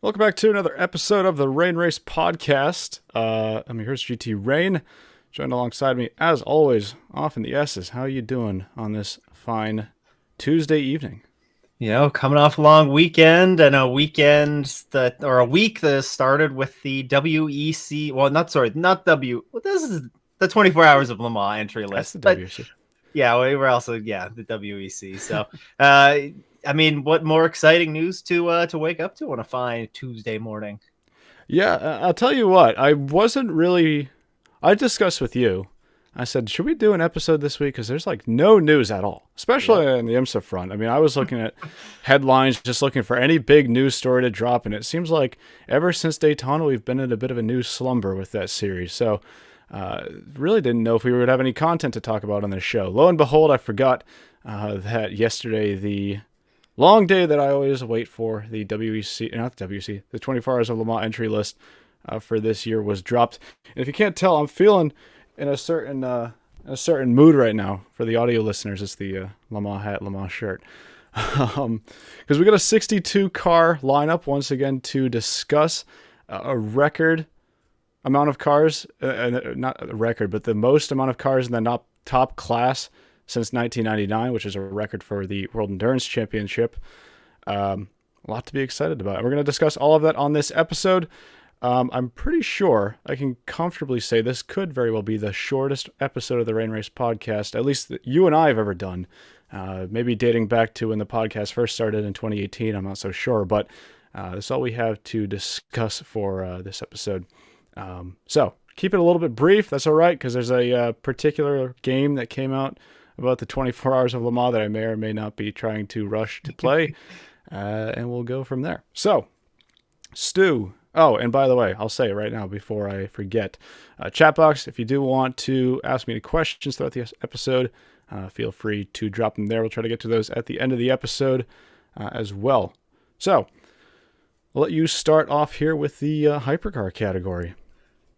Welcome back to another episode of the Rain Race podcast. I'm your host, GT Rain, joined alongside me, as always, off in the Esses. How are you doing on this fine Tuesday evening? Coming off a long weekend and a week that started with the WEC. Well, not W. Well, this is the 24 Hours of Le Mans entry That's list. the But WC. yeah, we were also the WEC. So, uh, what more exciting news to wake up to on a fine Tuesday morning? Yeah, I'll tell you what. I discussed with you. I said, should we do an episode this week? Because there's like no news at all, especially Yep. in the IMSA front. I mean, I was looking at headlines, just looking for any big news story to drop, and it seems like ever since Daytona, we've been in a bit of a news slumber with that series. So, really didn't know if we would have any content to talk about on this show. Lo and behold, I forgot that yesterday, the long day that I always wait for, the WEC, not the WEC, the 24 Hours of Le Mans entry list for this year was dropped. And if you can't tell, I'm feeling in a certain mood right now. For the audio listeners, it's the Le Mans hat, Le Mans shirt. Because we got a 62 car lineup once again to discuss a record amount of cars, not a record, but the most amount of cars in the top class since 1999, which is a record for the World Endurance Championship. A lot to be excited about. And we're going to discuss all of that on this episode. I'm pretty sure I can comfortably say this could very well be the shortest episode of the Rain Race podcast, at least that you and I have ever done. Maybe dating back to when the podcast first started in 2018. I'm not so sure, but that's all we have to discuss for this episode. So keep it a little bit brief. That's all right, because there's a particular game that came out about the 24 Hours of Le Mans that I may or may not be trying to rush to play, and we'll go from there. So, Stu. Oh, and by the way, I'll say it right now before I forget. Chat box, if you do want to ask me any questions throughout the episode, feel free to drop them there. We'll try to get to those at the end of the episode as well. So, I'll let you start off here with the hypercar category.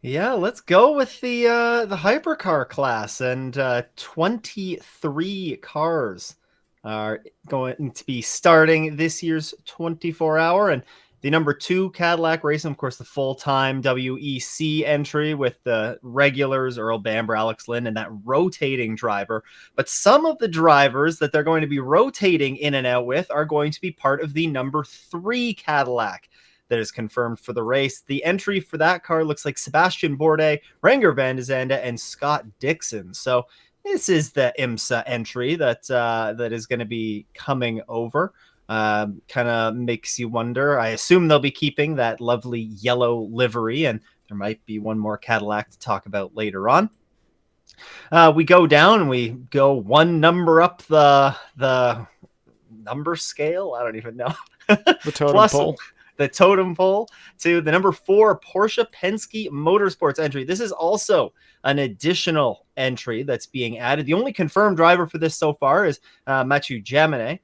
Yeah, let's go with the hypercar class, and 23 cars are going to be starting this year's 24 hour. And the number 2 Cadillac racing, of course, the full-time WEC entry with the regulars, Earl Bamber, Alex Lynn, and that rotating driver. But some of the drivers that they're going to be rotating in and out with are going to be part of the number 3 Cadillac that is confirmed for the race. The entry for that car looks like Sebastian Bourdais, Renger van de Zande, and Scott Dixon. So this is the IMSA entry that is going to be coming over. Kind of makes you wonder. I assume they'll be keeping that lovely yellow livery, and there might be one more Cadillac to talk about later on. We go down and we go one number up the number scale. I don't even know. The totem pole. The totem pole to the number 4 Porsche Penske Motorsports entry. This is also an additional entry that's being added. The only confirmed driver for this so far is Mathieu Jaminet,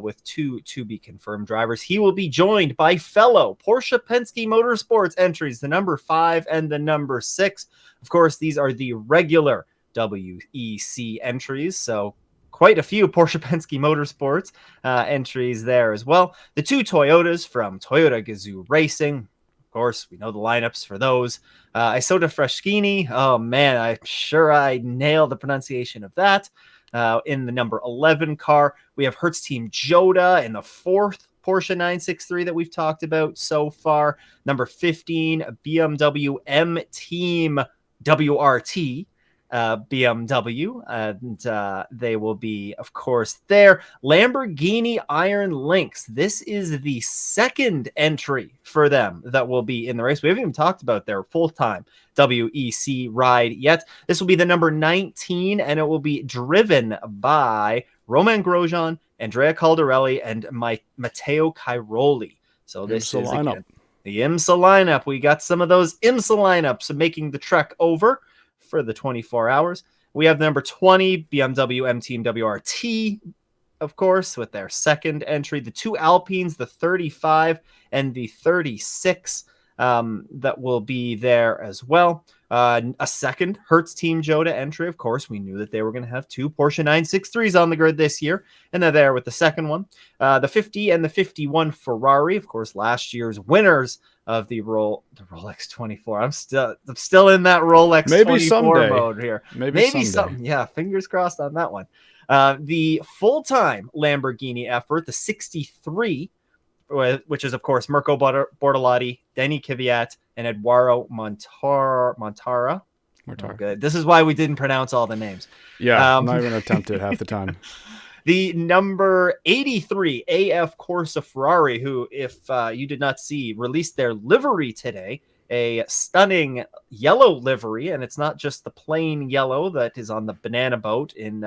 with 2 to be confirmed drivers. He will be joined by fellow Porsche Penske Motorsports entries, the number 5 and the number 6. Of course, these are the regular WEC entries, so quite a few Porsche Penske Motorsports entries there as well. The 2 Toyotas from Toyota Gazoo Racing. Of course, we know the lineups for those. Isotta Fraschini. Oh, man, I'm sure I nailed the pronunciation of that. In the number 11 car, we have Hertz Team Joda in the 4th Porsche 963 that we've talked about so far. Number 15, BMW M Team WRT. BMW, and they will be, of course, there. Lamborghini Iron Lynx. This is the second entry for them that will be in the race. We haven't even talked about their full-time WEC ride yet. This will be the number 19, and it will be driven by Romain Grosjean, Andrea Caldarelli, and Matteo Cairoli. So this IMSA is lineup. Again, the IMSA lineup. We got some of those IMSA lineups making the trek over for the 24 hours. We have the number 20 BMW M Team WRT, of course, with their second entry. The 2 Alpines, the 35 and the 36. that will be there as well. A second Hertz Team Joda entry. Of course, we knew that they were going to have two Porsche 963s on the grid this year, and they're there with the second one. The 50 and the 51 Ferrari, of course, last year's winners of the Rolex 24. I'm still in that Rolex Maybe 24 someday. mode here. Maybe someday. Something. Yeah, fingers crossed on that one. The full-time Lamborghini effort, the 63, which is, of course, Mirko Bortolotti, Denny Kvyat, and Eduardo Montara. Oh, good. This is why we didn't pronounce all the names. Yeah, I'm not even attempted half the time. The number 83 AF Corsa Ferrari, who, if you did not see, released their livery today, a stunning yellow livery, and it's not just the plain yellow that is on the banana boat in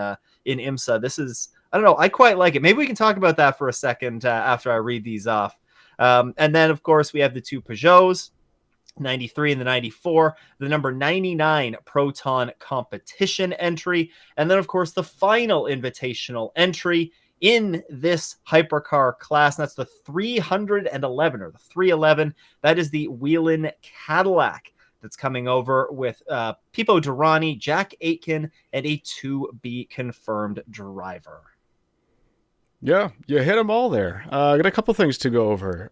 IMSA. This is, I don't know, I quite like it. Maybe we can talk about that for a second after I read these off. And then, of course, we have the two Peugeots, 93 and the 94, the number 99 Proton competition entry, and then, of course, the final invitational entry in this hypercar class. And that's the 311 or the 311. That is the Whelen Cadillac that's coming over with Pipo Derani, Jack Aitken, and a to-be confirmed driver. Yeah, you hit them all there. I got a couple things to go over.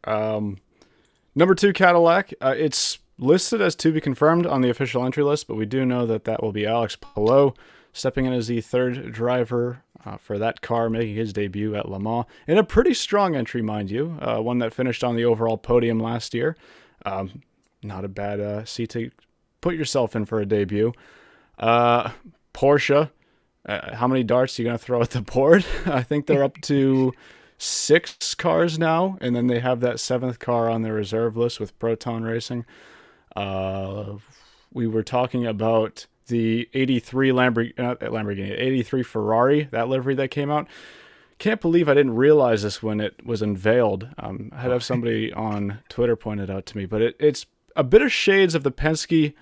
Number 2 Cadillac, it's listed as to be confirmed on the official entry list, but we do know that that will be Alex Palou stepping in as the third driver for that car, making his debut at Le Mans. In a pretty strong entry, mind you, one that finished on the overall podium last year. Not a bad seat to put yourself in for a debut. Porsche, how many darts are you going to throw at the board? I think they're up to 6 cars now, and then they have that 7th car on their reserve list with Proton Racing. We were talking about the 83 Lamborghini, 83 Ferrari, that livery that came out. Can't believe I didn't realize this when it was unveiled. I had to have somebody on Twitter point it out to me, but it's a bit of shades of the Penske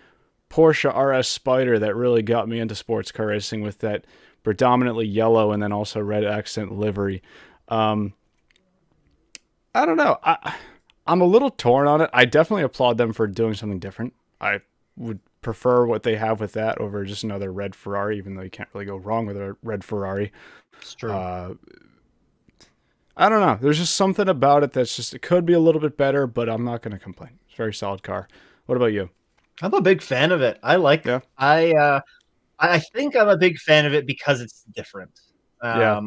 Porsche RS Spider that really got me into sports car racing with that predominantly yellow and then also red accent livery. I don't know. I'm a little torn on it. I definitely applaud them for doing something different. I would prefer what they have with that over just another red Ferrari, even though you can't really go wrong with a red Ferrari. It's true. I don't know. There's just something about it that's just, it could be a little bit better, but I'm not going to complain. It's a very solid car. What about you? I'm a big fan of it. I like it. Yeah. I think I'm a big fan of it because it's different. Yeah.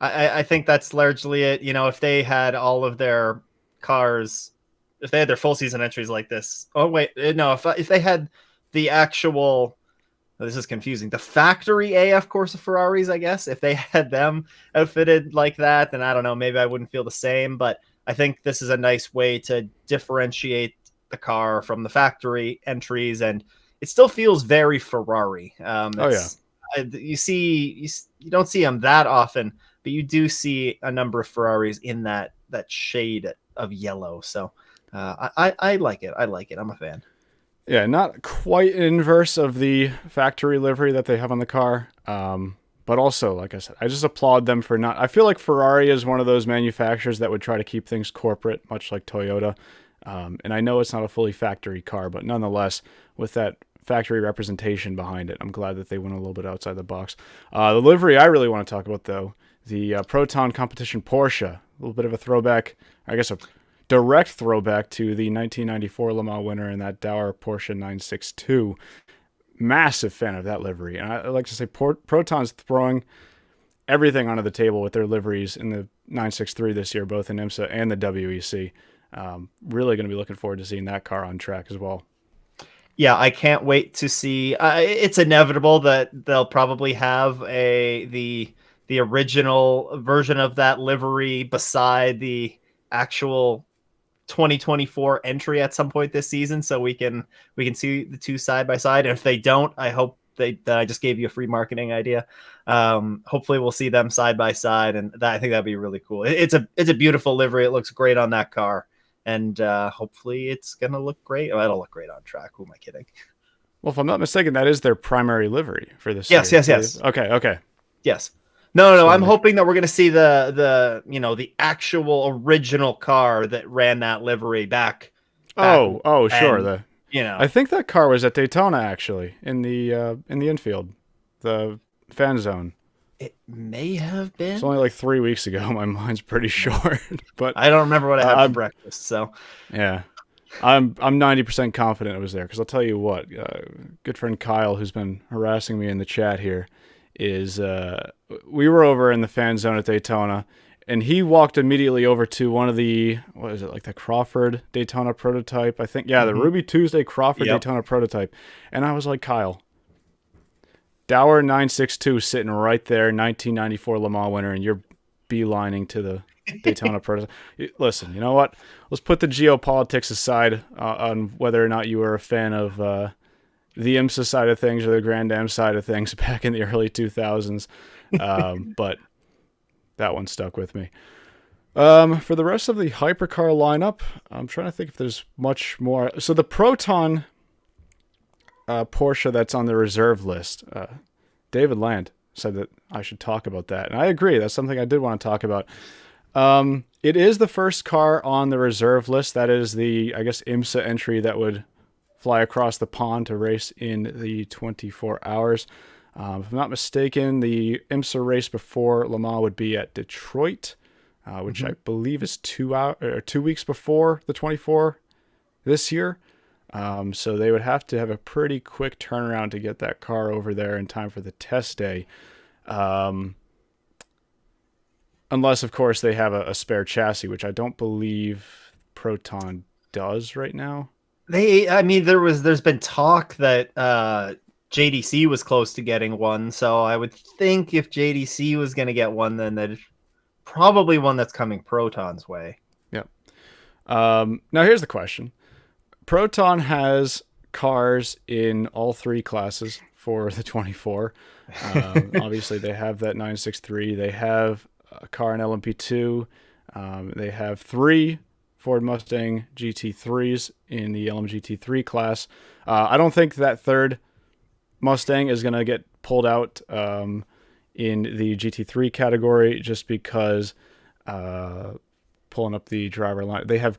I think that's largely it. You know, if they had all of their cars, if they had their full season entries like this. Oh wait, no. If they had the actual, this is confusing. The factory AF Corsa Ferraris, I guess, if they had them outfitted like that, then I don't know. Maybe I wouldn't feel the same. But I think this is a nice way to differentiate the car from the factory entries, and it still feels very Ferrari. You don't see them that often, but you do see a number of Ferraris in that shade of yellow. So I like it. I like it. I'm a fan. Yeah, not quite inverse of the factory livery that they have on the car. But also, like I said, I just applaud them for not... I feel like Ferrari is one of those manufacturers that would try to keep things corporate, much like Toyota. And I know it's not a fully factory car, but nonetheless, with that factory representation behind it, I'm glad that they went a little bit outside the box. The livery I really want to talk about, though, the Proton competition Porsche. A little bit of a throwback, I guess a direct throwback to the 1994 Le Mans winner in that dour Porsche 962. Massive fan of that livery. And I like to say Proton's throwing everything onto the table with their liveries in the 963 this year, both in IMSA and the WEC. Really going to be looking forward to seeing that car on track as well. Yeah, I can't wait to see. It's inevitable that they'll probably have the original version of that livery beside the actual 2024 entry at some point this season, so we can see the two side by side. And if they don't, I hope that I just gave you a free marketing idea. Hopefully we'll see them side by side, and I think that'd be really cool. It's a beautiful livery. It looks great on that car, and hopefully it's gonna look great. Oh, it'll look great on track. Who am I kidding? Well, if I'm not mistaken, that is their primary livery for this. Yes. Okay. Yes. No. I'm hoping that we're going to see the actual original car that ran that livery back back, Oh, sure. and The you I know, think that car was at Daytona actually in the infield, the fan zone. it may have It's been. only like 3 weeks ago. My mind's pretty Yeah. short, but I don't remember what I had for I'm breakfast. So yeah. I'm 90% confident it was there because I'll tell you what, good friend Kyle, who's been harassing me in the chat here, is we were over in the fan zone at Daytona, and he walked immediately over to one of the what is it like the Crawford Daytona prototype? I think the mhm. Ruby Tuesday Crawford Yep. Daytona prototype, and I was like, Kyle, Dower 962 sitting right there, 1994 Le Mans winner, and you're beelining to the Daytona prototype. Listen, you know what? Let's put the geopolitics aside on whether or not you were a fan of the IMSA side of things or the Grand Am side of things back in the early 2000s. But that one stuck with me. For the rest of the hypercar lineup, I'm trying to think if there's much more. So the Proton Porsche that's on the reserve list, David Land said that I should talk about that. And I agree. That's something I did want to talk about. It is the first car on the reserve list. That is the, I guess, IMSA entry that would fly across the pond to race in the 24 hours. If I'm not mistaken, the IMSA race before Le Mans would be at Detroit, which I Mhm. believe is 2 weeks before the 24 this year. So they would have to have a pretty quick turnaround to get that car over there in time for the test day. Um, Unless, of course, they have a spare chassis, which I don't believe Proton does right now. I mean, there's been talk that JDC was close to getting one. So I would think if JDC was going to get one, then that probably one that's coming Proton's way. Yep. Now here's the question: Proton has cars in all three classes for the 24. Obviously, they have that 963. They have a car in LMP2. They have three Ford Mustang GT3s in the LMGT3 class. I don't think that third Mustang is going to get pulled out in the GT3 category just because pulling up the driver line, they have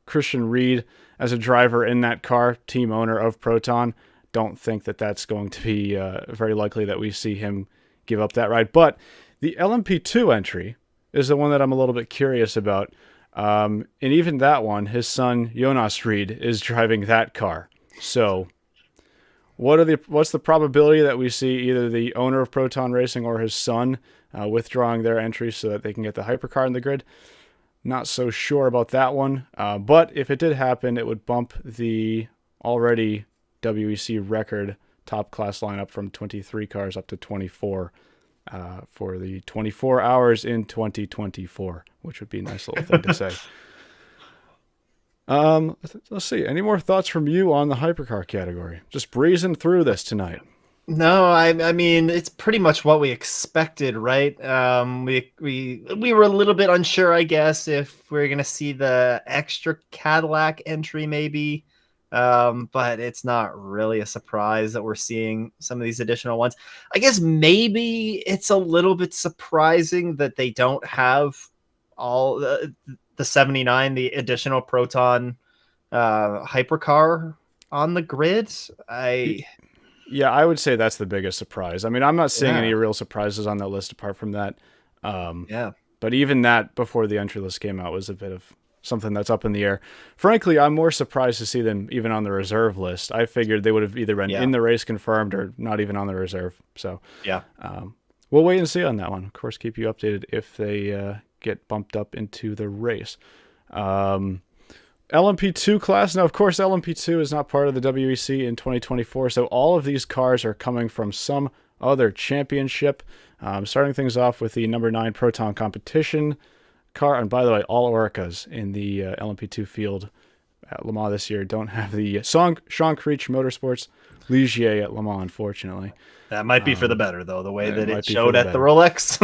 Christian Reed as a driver in that car, team owner of Proton. Don't think that that's going to be very likely that we see him give up that ride. But the LMP2 entry is the one that I'm a little bit curious about. And even that one, his son Jonas Reed is driving that car. So what's the probability that we see either the owner of Proton Racing or his son withdrawing their entry so that they can get the hypercar in the grid? Not so sure about that one. But if it did happen, it would bump the already WEC record top class lineup from 23 cars up to 24 for the 24 hours in 2024, which would be a nice little thing to say. Let's see. Any more thoughts from you on the hypercar category? Just breezing through this tonight. No, I mean it's pretty much what we expected, right? We were a little bit unsure, I guess, if we're gonna see the extra Cadillac entry, maybe. But it's not really a surprise that we're seeing some of these additional ones. I guess maybe it's a little bit surprising that they don't have all the 79, the additional Proton hypercar on the grid. I Yeah, I would say that's the biggest surprise. I mean, I'm not seeing any Yeah, real surprises on that list apart from that. Um, yeah. but even that before the entry list came out was a bit of something that's up in the air. Frankly, I'm more surprised to see them even on the reserve list. I figured they would have either been Yeah. in the race confirmed or not even on the reserve. So Yeah. we'll wait and see on that one. Of course, keep you updated if they get bumped up into the race. LMP2 class. Now, of course, LMP2 is not part of the WEC in 2024, so all of these cars are coming from some other championship. Starting things off with the number 9 Proton Competition car. And by the way, all Orcas in the LMP2 field at Le Mans this year don't have the Sean Creech Motorsports Ligier at Le Mans, unfortunately. That might be for the better, though, the way It that it might be for showed the at the better. Rolex.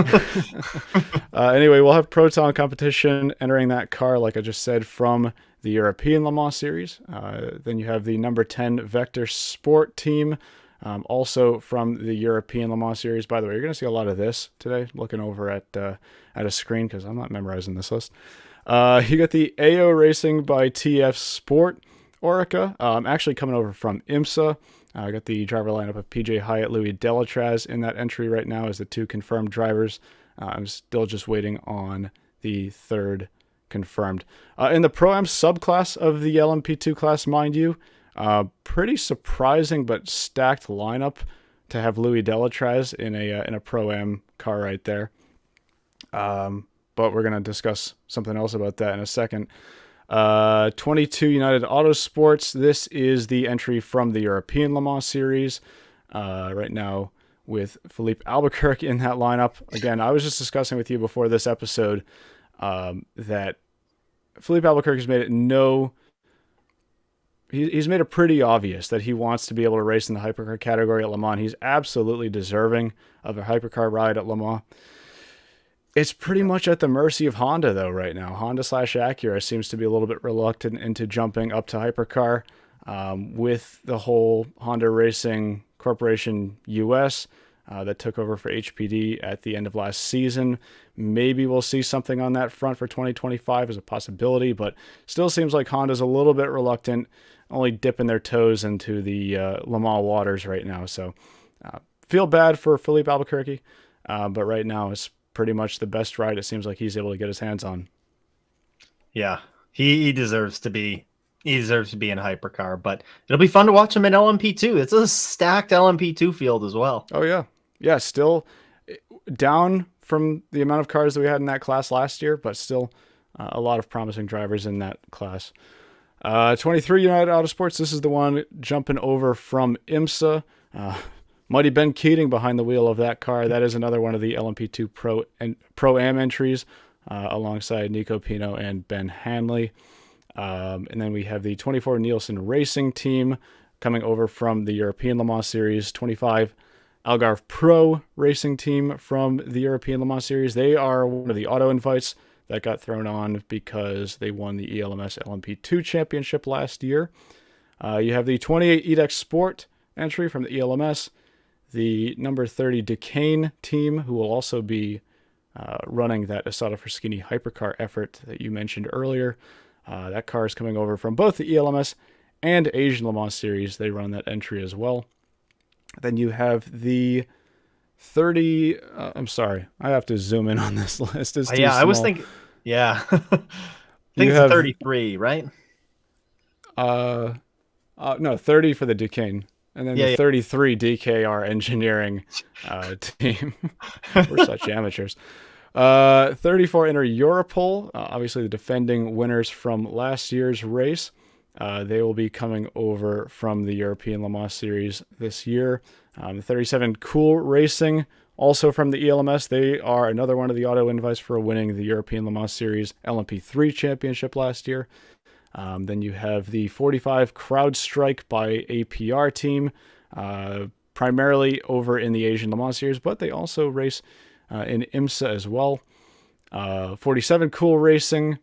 Anyway, we'll have Proton Competition entering that car, like I just said, from the European Le Mans Series. Then you have the number 10 Vector Sport team, also from the European Le Mans Series. By the way, you're going to see a lot of this today, looking over at a screen because I'm not memorizing this list. You got the AO Racing by TF Sport Orica. Actually coming over from IMSA. I got the driver lineup of PJ Hyatt, Louis Delatraz in that entry right now as the two confirmed drivers. I'm still just waiting on the third confirmed. In the Pro-Am subclass of the LMP2 class, mind you, pretty surprising but stacked lineup to have Louis Delatraz in a Pro-Am car right there. But we're going to discuss something else about that in a second. 22 United Autosports. This is the entry from the European Le Mans series. Right now with Philippe Albuquerque in that lineup. Again, I was just discussing with you before this episode that Philippe Albuquerque's made it he's made it pretty obvious that he wants to be able to race in the hypercar category at Le Mans. He's absolutely deserving of a hypercar ride at Le Mans. It's pretty much at the mercy of Honda, though, right now. Honda/Acura seems to be a little bit reluctant into jumping up to hypercar with the whole Honda Racing Corporation US that took over for HPD at the end of last season. Maybe we'll see something on that front for 2025 as a possibility, but still seems like Honda's a little bit reluctant, only dipping their toes into the Le Mans waters right now. So feel bad for Philippe Albuquerque, but right now it's pretty much the best ride it seems like he's able to get his hands on. Yeah, he deserves to be. He deserves to be in hypercar, but it'll be fun to watch him in LMP2. It's a stacked LMP2 field as well. Oh yeah, still down from the amount of cars that we had in that class last year, but still a lot of promising drivers in that class. 23 United Autosports. This is the one jumping over from IMSA. Mighty Ben Keating behind the wheel of that car. That is another one of the LMP2 Pro-Am entries alongside Nico Pino and Ben Hanley. And then we have the 24 Nielsen Racing Team coming over from the European Le Mans Series. 25 Algarve Pro Racing Team from the European Le Mans Series. They are one of the auto invites that got thrown on because they won the ELMS LMP2 championship last year. You have the 28 EDEX Sport entry from the ELMS. The number 30 Duquesne team, who will also be running that Asada Fraschini hypercar effort that you mentioned earlier. That car is coming over from both the ELMS and Asian Le Mans Series. They run that entry as well. Then you have the 30... I'm sorry, I have to zoom in on this list. It's too small. I was thinking... Yeah. I think it's 33, right? No, 30 for the Duquesne. And then the 33 DKR engineering team. We're such amateurs. 34 Inter Europol, obviously the defending winners from last year's race. They will be coming over from the European Le Mans Series this year. 37 Cool Racing, also from the ELMS. They are another one of the auto invites for winning the European Le Mans Series LMP3 championship last year. Then you have the 45 CrowdStrike by APR team, primarily over in the Asian Le Mans Series, but they also race in IMSA as well. 47 Cool Racing,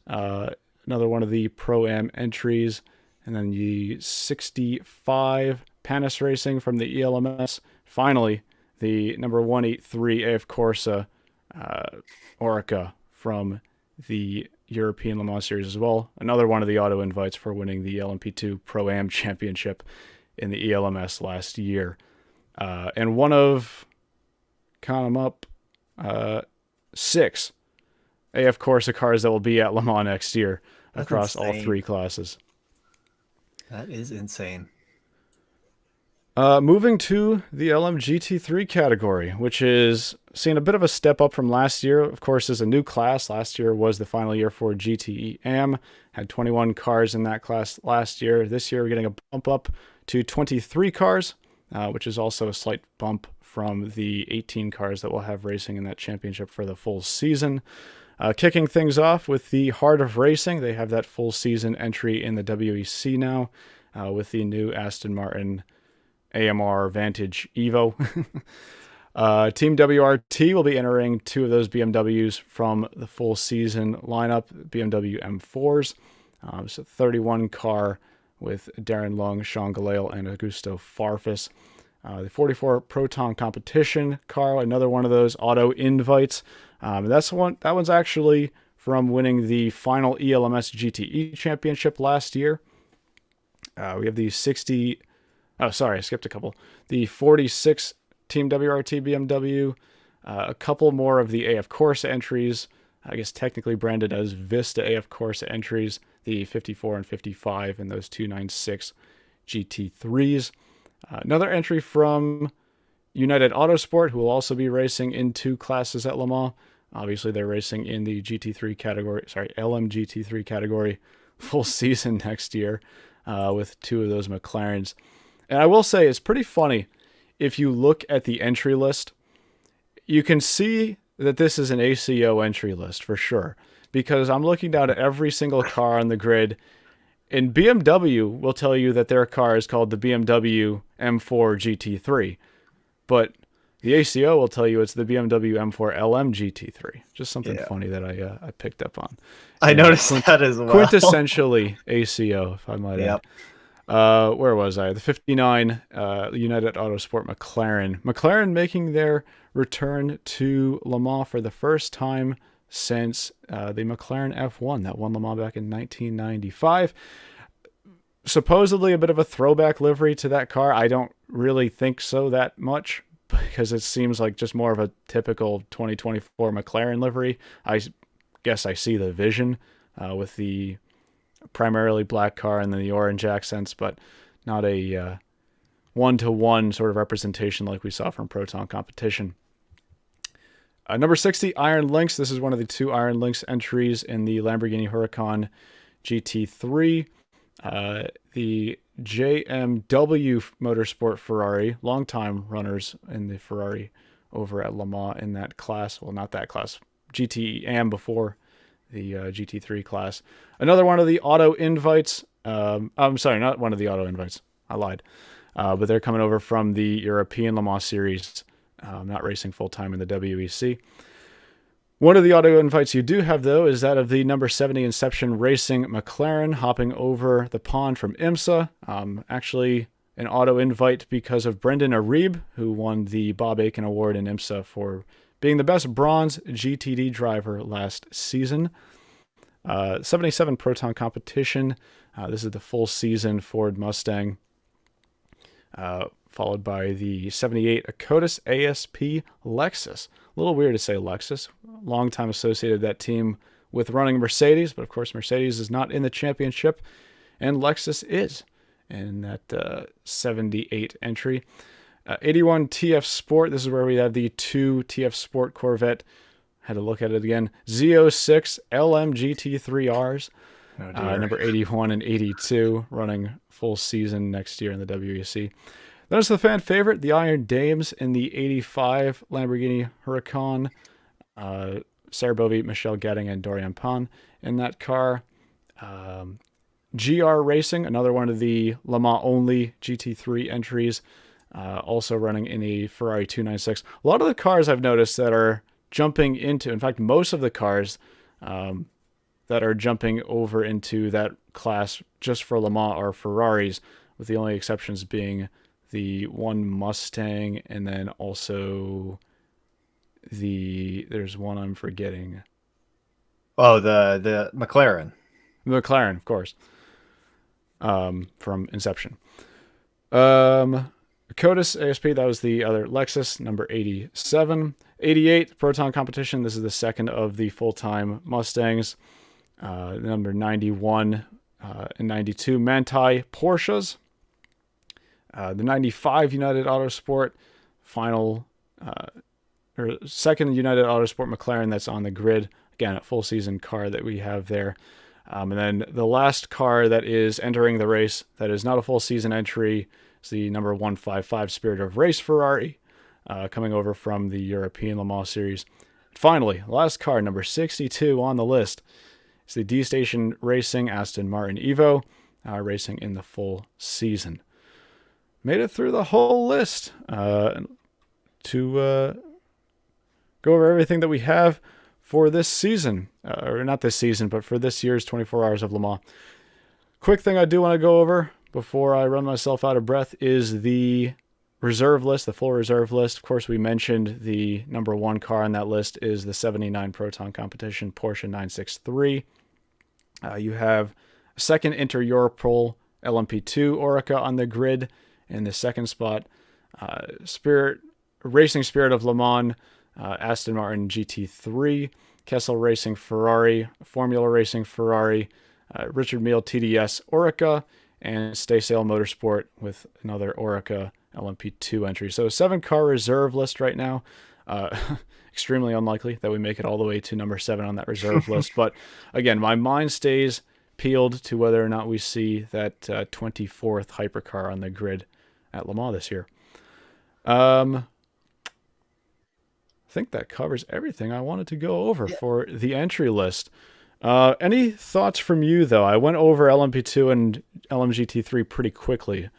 another one of the Pro-Am entries. And then the 65 Panis Racing from the ELMS. Finally, the number 183 AF Corsa Orica from the European Le Mans Series as well. Another one of the auto invites for winning the LMP2 Pro-Am Championship in the ELMS last year. And one of, count them up, 6 AF Corsa cars that will be at Le Mans next year. That's across insane. All 3 classes. That is insane. Moving to the LMGT3 category, which is seeing a bit of a step up from last year. Of course, is a new class. Last year was the final year for GTE AM. Had 21 cars in that class last year. This year, we're getting a bump up to 23 cars, which is also a slight bump from the 18 cars that will have racing in that championship for the full season. Kicking things off with the Heart of Racing. They have that full season entry in the WEC now with the new Aston Martin AMR Vantage Evo. Team WRT will be entering 2 of those BMWs from the full season lineup, BMW M4s. So 31 car with Darren Lung, Sean Galale, and Augusto Farfus. The 44 Proton Competition car, another one of those auto invites. That one's actually from winning the final ELMS GTE championship last year. We have the 60. Oh, sorry, I skipped a couple. The 46 Team WRT BMW. A couple more of the AF Corsa entries. I guess technically branded as Vista AF Corsa entries. The 54 and 55 and those 296 GT3s. Another entry from United Autosport, who will also be racing in 2 classes at Le Mans. Obviously, they're racing in the GT3 category, LMGT3 category, full season next year with 2 of those McLarens. And I will say, it's pretty funny. If you look at the entry list, you can see that this is an ACO entry list for sure, because I'm looking down at every single car on the grid, and BMW will tell you that their car is called the BMW M4 GT3, but the ACO will tell you it's the BMW M4 LM GT3. Just something funny that I picked up on. I noticed that as well. Quintessentially ACO, if I might add. Where was I? The 59 United Autosport McLaren. McLaren making their return to Le Mans for the first time since the McLaren F1 that won Le Mans back in 1995. Supposedly a bit of a throwback livery to that car. I don't really think so that much, because it seems like just more of a typical 2024 McLaren livery. I guess I see the vision with the primarily black car and then the orange accents, but not a one-to-one sort of representation like we saw from Proton Competition. Number 60, Iron Lynx. This is one of the 2 Iron Lynx entries in the Lamborghini Huracan GT3. The JMW Motorsport Ferrari, longtime runners in the Ferrari over at Le Mans in that class. Well, not that class, GT before the GT3 class. Another one of the auto invites. I'm sorry, not one of the auto invites. I lied. But they're coming over from the European Le Mans Series, not racing full-time in the WEC. One of the auto invites you do have, though, is that of the number 70 Inception Racing McLaren hopping over the pond from IMSA. Actually, an auto invite because of Brendan Arib, who won the Bob Aiken Award in IMSA for being the best bronze GTD driver last season. 77 Proton Competition. This is the full season Ford Mustang. Followed by the 78 Akotis ASP Lexus. A little weird to say Lexus. Long time associated that team with running Mercedes, but of course Mercedes is not in the championship, and Lexus is in that 78 entry. 81 TF Sport. This is where we have the 2 TF Sport Corvette. Had to look at it again. Z06 LMGT3Rs. Number 81 and 82, running full season next year in the WEC. Then it's the fan favorite, the Iron Dames in the 85 Lamborghini Huracan. Sarah Bovey, Michelle Getting, and Dorian Pan in that car. GR Racing, another one of the Le Mans only GT3 entries, also running in a Ferrari 296. A lot of the cars I've noticed that are jumping into, in fact, most of the cars that are jumping over into that class just for Le Mans are Ferraris, with the only exceptions being the one Mustang, and then also there's one I'm forgetting. Oh, the McLaren. The McLaren, of course, from Inception. Akotis ASP, that was the other Lexus, number 87. 88, Proton Competition. This is the second of the full-time Mustangs. Number 91 and 92, Manthey Porsches. The 95 United Autosport, final or second United Autosport McLaren that's on the grid. Again, a full season car that we have there. And then the last car that is entering the race that is not a full season entry is the number 155 Spirit of Race Ferrari, coming over from the European Le Mans Series. Finally, last car, number 62 on the list, is the D-Station Racing Aston Martin Evo, racing in the full season. Made it through the whole list to go over everything that we have for this season, or not this season, but for this year's 24 Hours of Le Mans. Quick thing I do want to go over before I run myself out of breath is the reserve list, the full reserve list. Of course, we mentioned the number one car on that list is the 79 Proton Competition Porsche 963. You have a second Inter-Europol LMP2 Orica on the grid in the second spot. Spirit Racing Spirit of Le Mans, Aston Martin GT3, Kessel Racing Ferrari, Formula Racing Ferrari, Richard Mille TDS Orica, and Stay Sail Motorsport with another Orica LMP2 entry. So 7-car reserve list right now. Uh, Extremely unlikely that we make it all the way to number 7 on that reserve list. But again, my mind stays peeled to whether or not we see that 24th hypercar on the grid at Le Mans this year. I think that covers everything I wanted to go over Yeah. for the entry list. Any thoughts from you, though? I went over LMP2 and LMGT3 pretty quickly.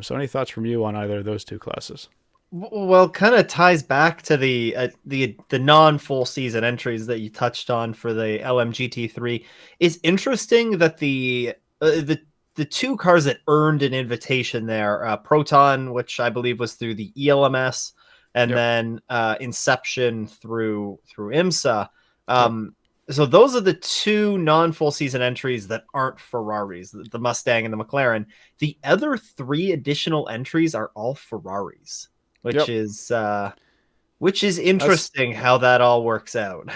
So any thoughts from you on either of those two classes? Well, kind of ties back to the non full season entries that you touched on for the LMGT3. Is interesting that the two cars that earned an invitation there, Proton, which I believe was through the ELMS, and Yep. then Inception through IMSA. Yep. So those are the two non full season entries that aren't Ferraris, the Mustang and the McLaren. The other three additional entries are all Ferraris, which Yep. is which is That's interesting how that all works out.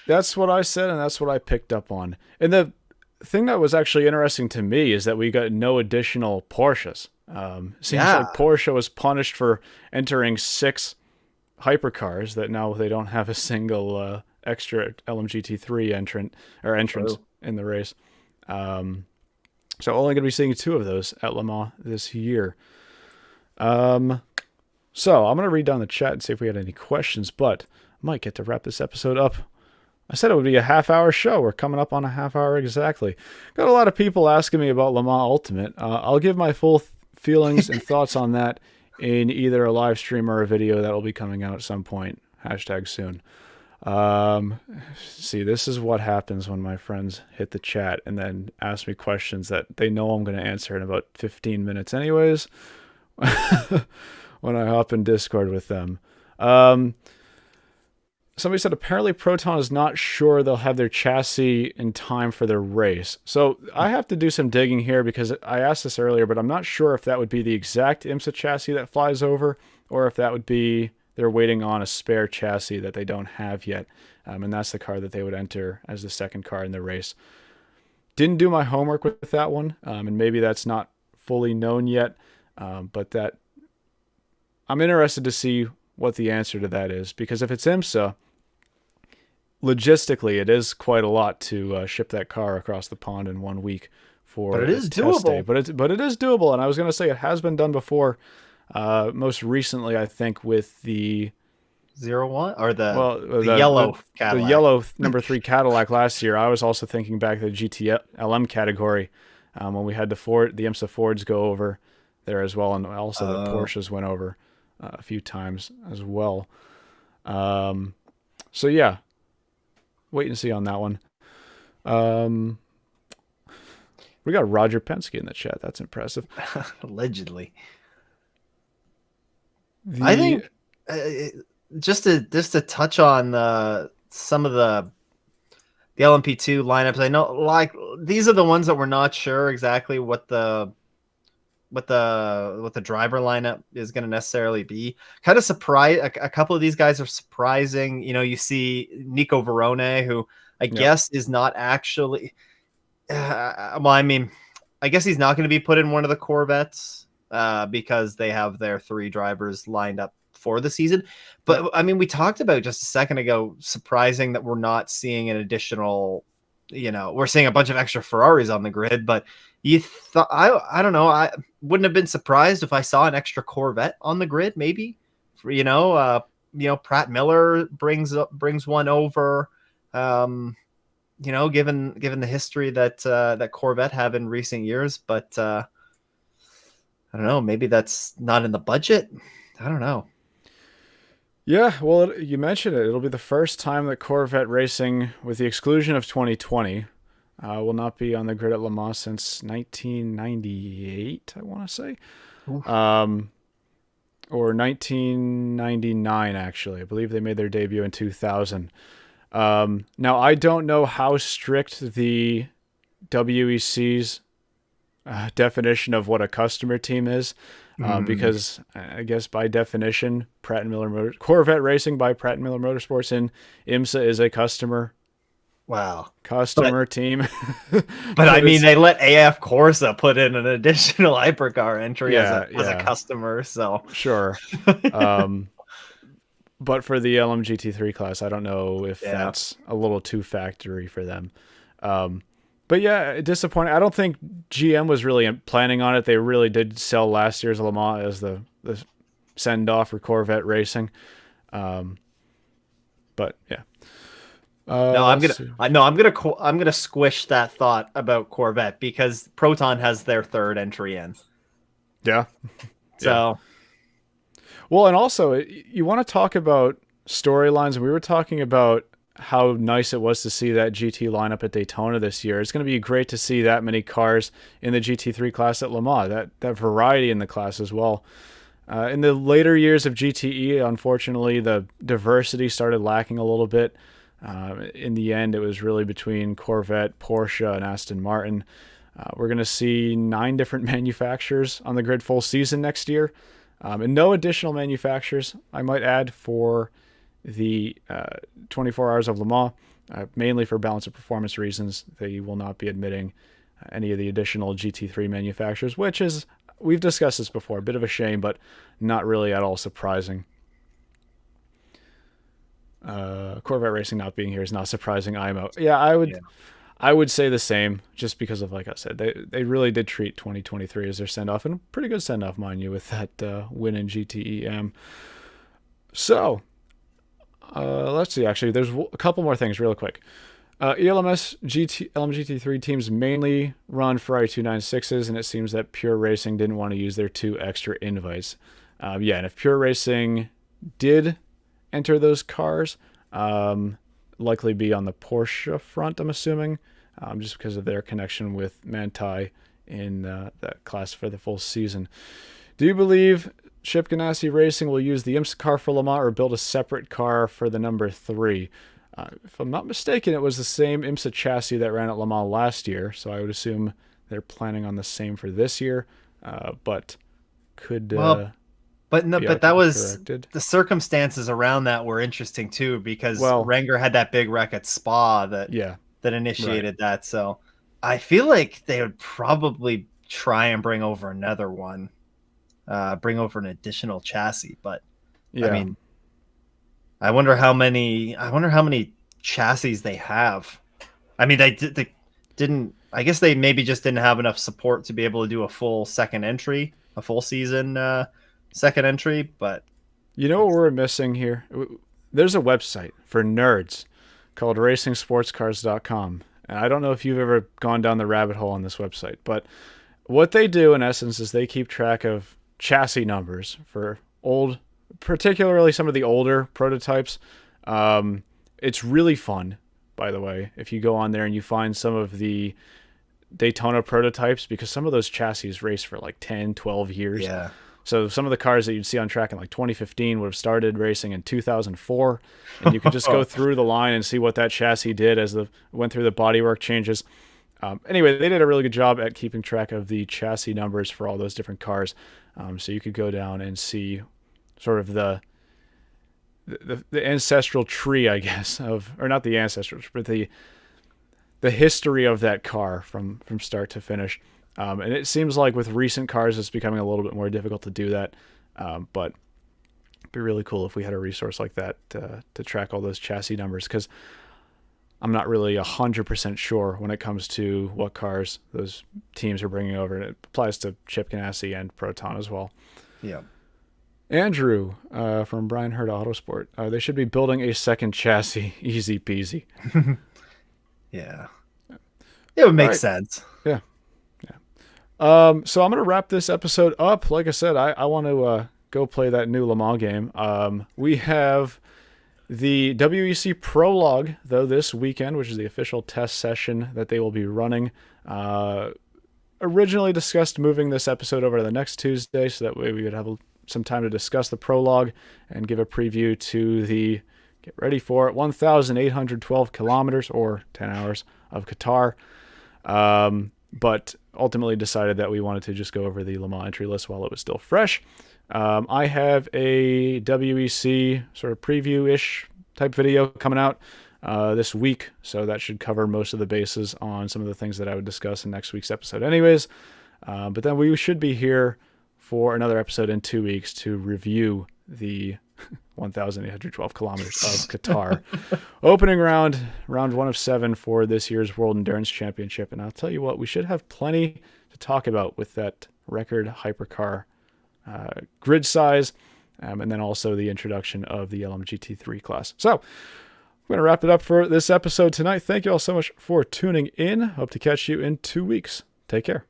that's what I said, and that's what I picked up on. And the thing that was actually interesting to me is that we got no additional Porsches. Seems Yeah. like Porsche was punished for entering 6 hypercars that now they don't have a single extra LMGT3 entrant True. in the race. Um, so only going to be seeing 2 of those at Le Mans this year. So I'm going to read down the chat and see if we had any questions, but I might get to wrap this episode up. I said it would be a half-hour show. We're coming up on a half hour exactly. Got a lot of people asking me about Le Mans Ultimate. I'll give my full feelings and thoughts on that in either a live stream or a video that will be coming out at some point. Hashtag soon. Um, See, this is what happens when my friends hit the chat and then ask me questions that they know I'm going to answer in about 15 minutes anyways when I hop in Discord with them. Somebody said apparently Proton is not sure they'll have their chassis in time for their race. So I have to do some digging here because I asked this earlier, but I'm not sure if that would be the exact IMSA chassis that flies over or if that would be they're waiting on a spare chassis that they don't have yet. And that's the car that they would enter as the second car in the race. Didn't do my homework with that one, and maybe that's not fully known yet, but that I'm interested to see what the answer to that is because if it's IMSA, logistically, it is quite a lot to ship that car across the pond in 1 week But for it a is test day. doable. But it is doable, and I was going to say it has been done before. Most recently, I think with the 01 or well the yellow the Cadillac. yellow number 3 Cadillac last year. I was also thinking back to the GTLM category when we had the IMSA Fords go over there as well, and also the Oh. Porsches went over a few times as well. So yeah, wait and see on that one. Um, we got Roger Penske in the chat. That's impressive. Allegedly. I The think just to touch on some of the LMP2 lineups. I know like these are the ones that we're not sure exactly what the driver lineup is going to necessarily be. Kind of surprised. A couple of these guys are surprising. You know, you see Nico Verone, who I Yep. guess is not actually. Well, I mean, I guess he's not going to be put in one of the Corvettes because they have their 3 drivers lined up for the season. Yep. But I mean, we talked about just a second ago, surprising that we're not seeing an additional. You know, we're seeing a bunch of extra Ferraris on the grid, but you thought I don't know. I wouldn't have been surprised if I saw an extra Corvette on the grid, maybe. For, Pratt Miller brings one over. Given the history that Corvette have in recent years, but I don't know. Maybe that's not in the budget. I don't know. Yeah, well, you mentioned it. It'll be the first time that Corvette racing, with the exclusion of 2020, will not be on the grid at Le Mans since 1998, I want to say. Oof. Um, or 1999, actually. I believe they made their debut in 2000. Now, I don't know how strict the WEC's definition of what a customer team is, Mm, because I guess by definition, Pratt and Miller Corvette Racing by Pratt and Miller Motorsports in IMSA is a wow. But customer team. but I But mean, it's they let AF Corsa put in an additional hypercar entry as yeah, a yeah, customer. So sure. Um, but for the LMGT3 class, I don't know if yeah. that's a little too factory for them. Um, but yeah, disappointing. I don't think GM was really planning on it. They really did sell last year's Le Mans as the send off for Corvette Racing. Um, but yeah, No, let's see. I'm gonna squish that thought about Corvette because Proton has their third entry in. Yeah, yeah. So Well, and also you want to talk about storylines. We were talking about how nice it was to see that GT lineup at Daytona this year. It's going to be great to see that many cars in the GT3 class at Le Mans. That variety in the class as well. In the later years of GTE, unfortunately, the diversity started lacking a little bit. In the end, it was really between Corvette, Porsche, and Aston Martin. We're going to see 9 different manufacturers on the grid full season next year, and no additional manufacturers, I might add, for the 24 Hours of Le Mans, mainly for balance of performance reasons. They will not be admitting any of the additional GT3 manufacturers, which is, we've discussed this before, a bit of a shame, but not really at all surprising. Corvette Racing not being here is not surprising. IMO, yeah, yeah. I would say the same, just because of, like I said, they really did treat 2023 as their send off, and a pretty good send off, mind you, with that win in GTEM. So let's see. Actually, there's a couple more things real quick. ELMS LMGT3 teams mainly run Ferrari 296s, and it seems that Pure Racing didn't want to use their 2 extra invites. Yeah, and if Pure Racing did enter those cars, likely be on the Porsche front, I'm assuming, just because of their connection with Manthey in that class for the full season. Do you believe Chip Ganassi Racing will use the IMSA car for Le Mans or build a separate car for the number 3? If I'm not mistaken, it was the same IMSA chassis that ran at Le Mans last year, so I would assume they're planning on the same for this year, but could Well, but no, be I but that could be was corrected. the circumstances around that were interesting too because Well, Renger had that big wreck at Spa yeah, that right. initiated that. So I feel like they would probably try and bring over another one, bring over an additional chassis. But I Yeah. mean, I wonder how many chassis they have. I mean, they didn't. I guess they maybe just didn't have enough support to be able to do a full second entry, a full season second entry. But You know what we're missing here? There's a website for nerds called racingsportscars.com. And I don't know if you've ever gone down the rabbit hole on this website, but what they do in essence is they keep track of chassis numbers for old, particularly some of the older prototypes. It's really fun, by the way, if you go on there and you find some of the Daytona prototypes, because some of those chassis race for like 10, 12 years. yeah, So some of the cars that you'd see on track in like 2015 would have started racing in 2004, and you could just go through the line and see what that chassis did as the went through the bodywork changes. Anyway, they did a really good job at keeping track of the chassis numbers for all those different cars. So you could go down and see sort of the ancestral tree, I guess, of, or not the ancestral, but the history of that car from start to finish. And it seems like with recent cars, it's becoming a little bit more difficult to do that. But it'd be really cool if we had a resource like that to track all those chassis numbers, because I'm not really 100% sure when it comes to what cars those teams are bringing over. And it applies to Chip Ganassi and Proton as well. yeah, Andrew from Brian Hurd Autosport. They should be building a second chassis. Easy peasy. yeah. It would All make right. sense. Yeah. So I'm going to wrap this episode up. Like I said, I want to go play that new Le Mans game. We have the WEC Prologue, though, this weekend, which is the official test session that they will be running. Originally discussed moving this episode over to the next Tuesday, so that way we would have some time to discuss the prologue and give a preview to the, get ready for it, 1,812 kilometers or 10 hours of Qatar. But ultimately decided that we wanted to just go over the Le Mans entry list while it was still fresh. I have a WEC sort of preview-ish type video coming out this week, so that should cover most of the bases on some of the things that I would discuss in next week's episode anyways. But then we should be here for another episode in 2 weeks to review the 1,812 kilometers of Qatar. Opening round 1 of 7 for this year's World Endurance Championship. And I'll tell you what, we should have plenty to talk about with that record hypercar grid size, and then also the introduction of the LMGT3 class. So we're going to wrap it up for this episode tonight. Thank you all so much for tuning in. Hope to catch you in 2 weeks. Take care.